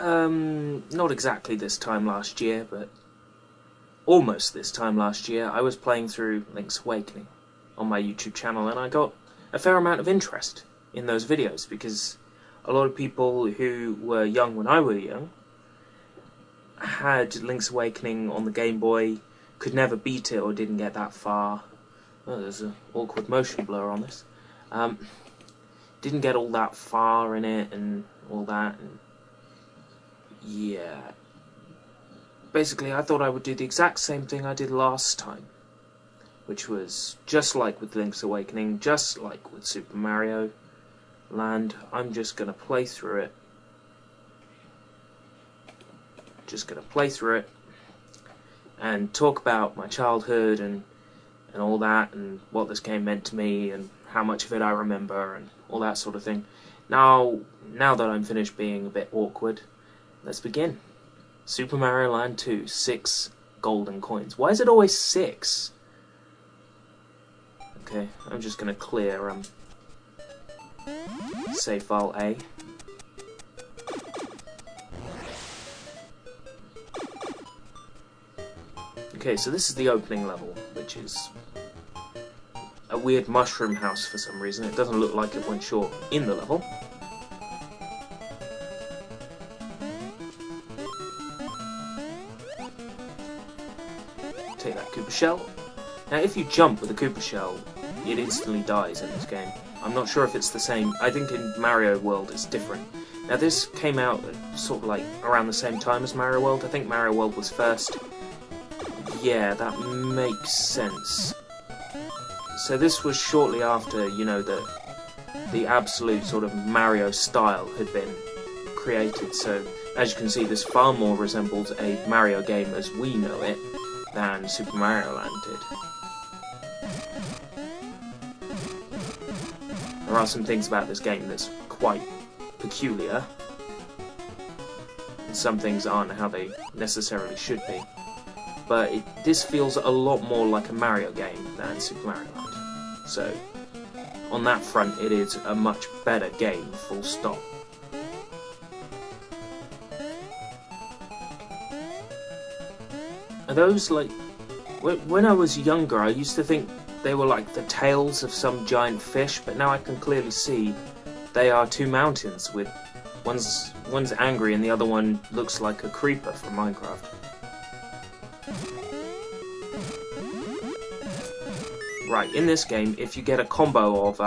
Not exactly this time last year, but almost this time last year, I was playing through Link's Awakening on my YouTube channel, and I got a fair amount of interest in those videos, because a lot of people who were young when I was young had Link's Awakening on the Game Boy, could never beat it or didn't get that far. Oh, there's an awkward motion blur on this. Didn't get all that far in it and all that, and yeah. Basically, I thought I would do the exact same thing I did last time, which was just like with Link's Awakening, just like with Super Mario Land. I'm just gonna play through it. And talk about my childhood and all that, and what this game meant to me, and how much of it I remember, and all that sort of thing. Now that I'm finished being a bit awkward, let's begin. Super Mario Land 2, 6 golden coins. Why is it always 6? Okay, I'm just gonna clear save file A. Okay, so this is the opening level, which is a weird mushroom house for some reason. It doesn't look like it went short in the level. Take that Koopa shell. Now, if you jump with a Koopa shell, it instantly dies in this game. I'm not sure if it's the same. I think in Mario World it's different. Now, this came out sort of like around the same time as Mario World. I think Mario World was first. Yeah, that makes sense. So this was shortly after, you know, the absolute sort of Mario style had been created. So, as you can see, this far more resembles a Mario game as we know it than Super Mario Land did. There are some things about this game that's quite peculiar, and some things aren't how they necessarily should be. But this feels a lot more like a Mario game than Super Mario Land. So, on that front, it is a much better game, full stop. Are those, like... When I was younger, I used to think they were like the tails of some giant fish, but now I can clearly see they are two mountains with... One's angry and the other one looks like a creeper from Minecraft. Right, in this game, if you get a combo of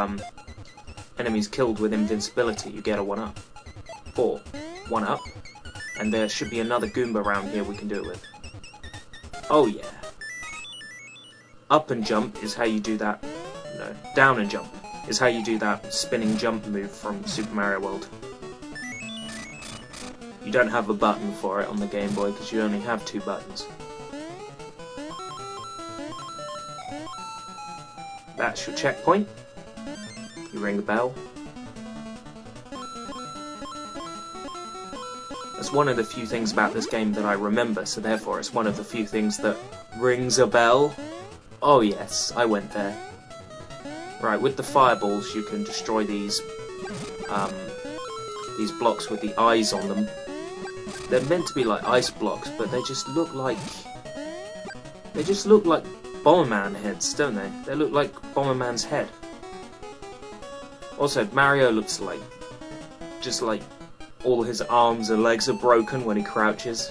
enemies killed with invincibility, you get a 1-up. Or 1-up. And there should be another Goomba around here we can do it with. Oh yeah. Up and jump is how you do that. No, down and jump is how you do that spinning jump move from Super Mario World. You don't have a button for it on the Game Boy because you only have 2 buttons. That's your checkpoint. You ring the bell. That's one of the few things about this game that I remember, so therefore it's one of the few things that rings a bell. Oh yes, I went there. Right, with the fireballs you can destroy these blocks with the eyes on them. They're meant to be like ice blocks, but they just look like Bomberman heads, don't they? They look like Bomberman's head. Also, Mario looks like just like all his arms and legs are broken when he crouches.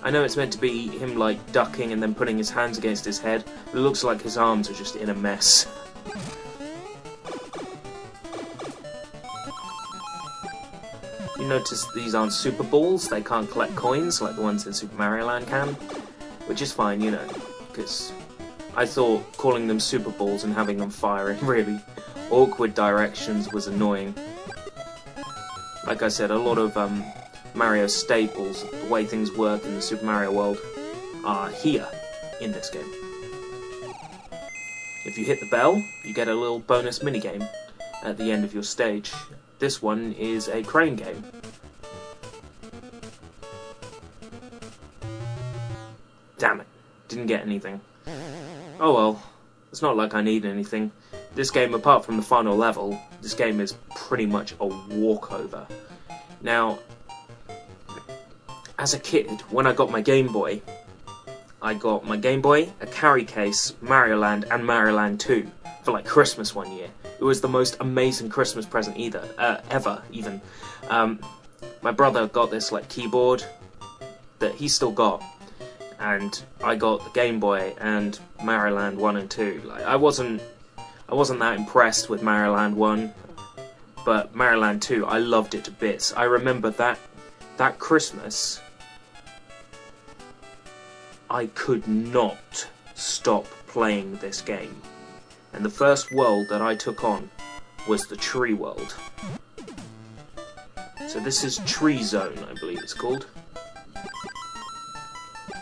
I know it's meant to be him like ducking and then putting his hands against his head, but it looks like his arms are just in a mess. You notice these aren't Super Balls, they can't collect coins like the ones in Super Mario Land can, which is fine, you know, because I thought calling them Super Balls and having them fire in really awkward directions was annoying. Like I said, a lot of Mario staples, the way things work in the Super Mario World, are here in this game. If you hit the bell, you get a little bonus minigame at the end of your stage. This one is a crane game. Damn it, didn't get anything. Oh well, it's not like I need anything. This game, apart from the final level, this game is pretty much a walkover. Now, as a kid, when I got my Game Boy, I got my Game Boy, a carry case, Mario Land, and Mario Land 2 for like Christmas one year. It was the most amazing Christmas present ever, even. My brother got this like keyboard that he still got, and I got the Game Boy and Mario Land 1 and 2. Like, I wasn't that impressed with Mario Land 1, but Mario Land 2, I loved it to bits. I remember that Christmas, I could not stop playing this game. And the first world that I took on was the Tree World. So this is Tree Zone, I believe it's called.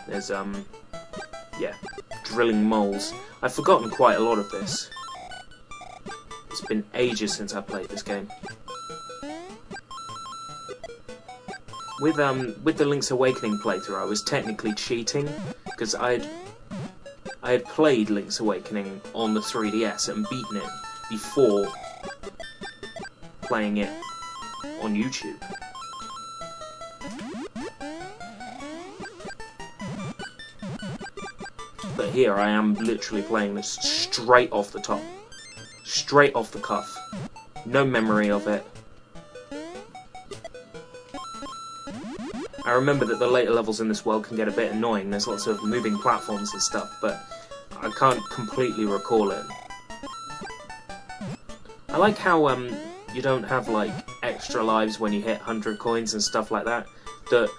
There's, yeah, drilling moles. I've forgotten quite a lot of this. It's been ages since I played this game. With the Link's Awakening playthrough, I was technically cheating, because I had played Link's Awakening on the 3DS and beaten it before playing it on YouTube. But here I am literally playing this straight off the top. Straight off the cuff. No memory of it. I remember that the later levels in this world can get a bit annoying. There's lots of moving platforms and stuff, but I can't completely recall it. I like how you don't have like extra lives when you hit 100 coins and stuff like that. That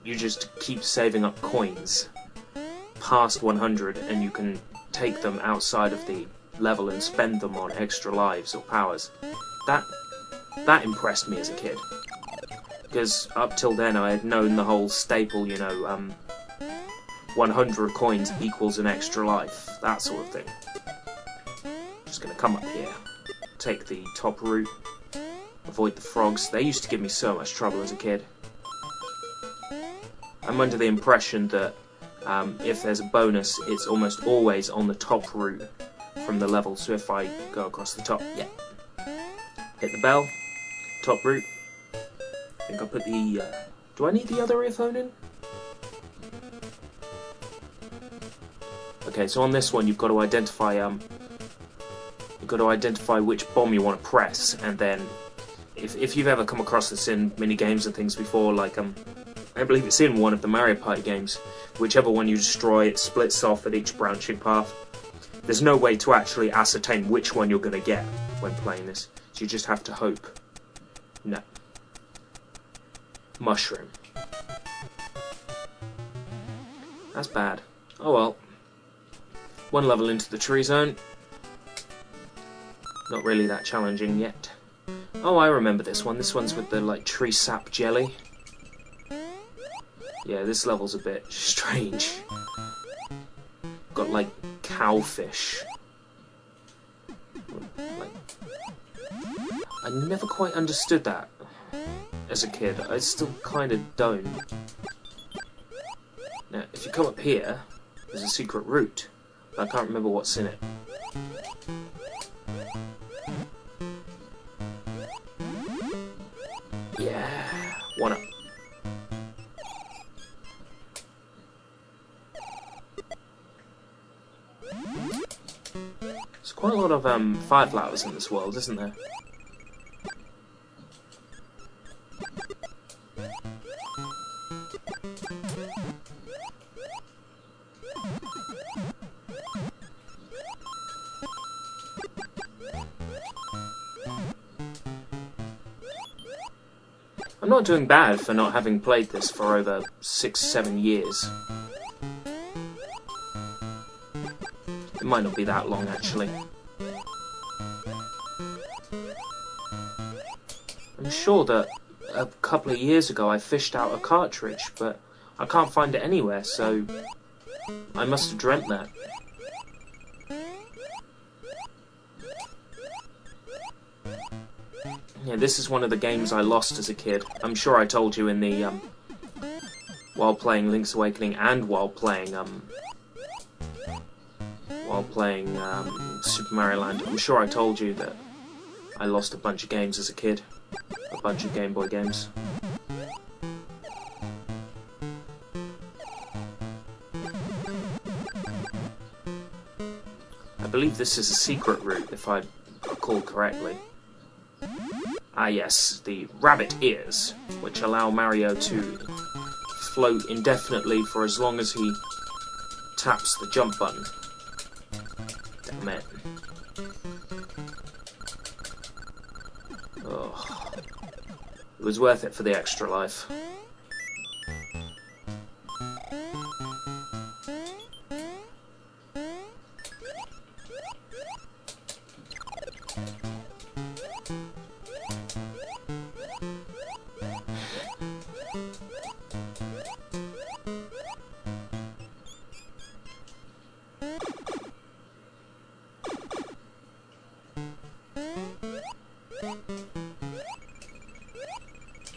you just keep saving up coins past 100, and you can take them outside of the level and spend them on extra lives or powers. That impressed me as a kid. Because up till then I had known the whole staple, you know, 100 coins equals an extra life, that sort of thing. Just gonna come up here, take the top route, avoid the frogs. They used to give me so much trouble as a kid. I'm under the impression that if there's a bonus, it's almost always on the top route from the level, so if I go across the top, yeah. Hit the bell, top route. I think I'll put the, do I need the other earphone in? Okay, so on this one you've got to identify, which bomb you want to press, and then, if you've ever come across this in mini-games and things before, like, I believe it's in one of the Mario Party games, whichever one you destroy, it splits off at each branching path. There's no way to actually ascertain which one you're going to get when playing this, so you just have to hope. No. Mushroom. That's bad. Oh well. One level into the tree zone. Not really that challenging yet. Oh, I remember this one. This one's with the, like, tree sap jelly. Yeah, this level's a bit strange. Got, like, cowfish. Like, I never quite understood that as a kid. I still kind of don't. Now, if you come up here, there's a secret route. I can't remember what's in it. Yeah, one up. There's quite a lot of fire flowers in this world, isn't there? I'm not doing bad for not having played this for over 6-7 years. It might not be that long, actually. I'm sure that a couple of years ago I fished out a cartridge, but I can't find it anywhere, so I must have dreamt that. Yeah, this is one of the games I lost as a kid. I'm sure I told you in the, while playing Link's Awakening and while playing Super Mario Land, I'm sure I told you that I lost a bunch of games as a kid. A bunch of Game Boy games. believe this is a secret route, if I recall correctly. Ah yes, the rabbit ears, which allow Mario to float indefinitely for as long as he taps the jump button. Damn it. Oh. It was worth it for the extra life.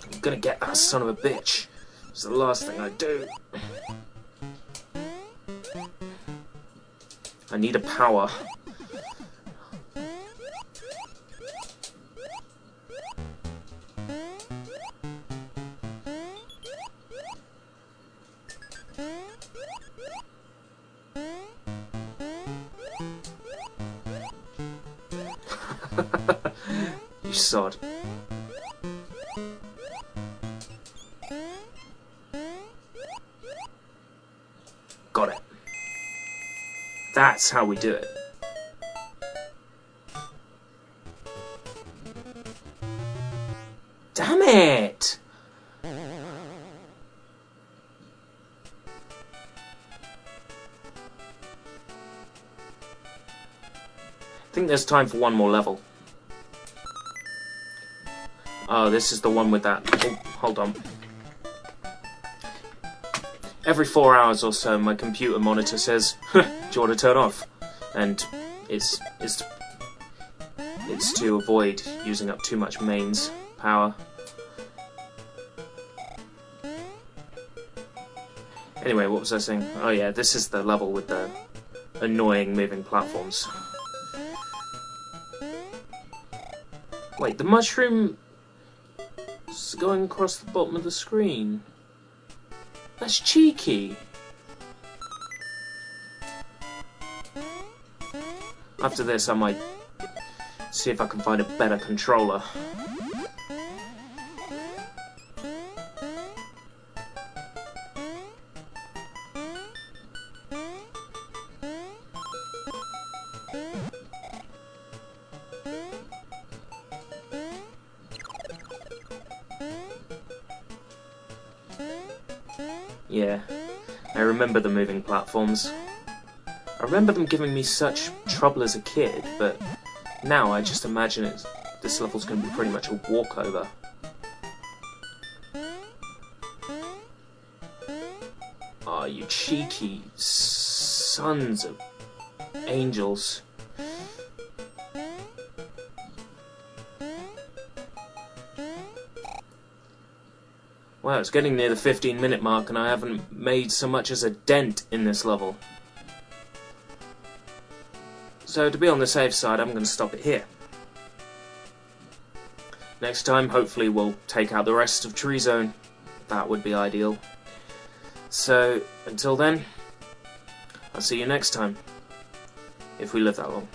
I'm gonna get that son of a bitch. It's the last thing I do. I need a power. You sod. Got it. That's how we do it. Damn it! I think there's time for one more level. Oh, this is the one with that... Oh, hold on. Every 4 hours or so, my computer monitor says, "Do you want to turn off?" And it's to avoid using up too much mains power. Anyway, what was I saying? Oh yeah, this is the level with the annoying moving platforms. Wait, the mushroom is going across the bottom of the screen. That's cheeky. After this, I might see if I can find a better controller. Yeah, I remember the moving platforms. I remember them giving me such trouble as a kid, but now I just imagine this level's going to be pretty much a walkover. Aw, you cheeky sons of angels. Wow, it's getting near the 15-minute mark and I haven't made so much as a dent in this level. So to be on the safe side, I'm going to stop it here. Next time, hopefully we'll take out the rest of Tree Zone. That would be ideal. So, until then, I'll see you next time, if we live that long.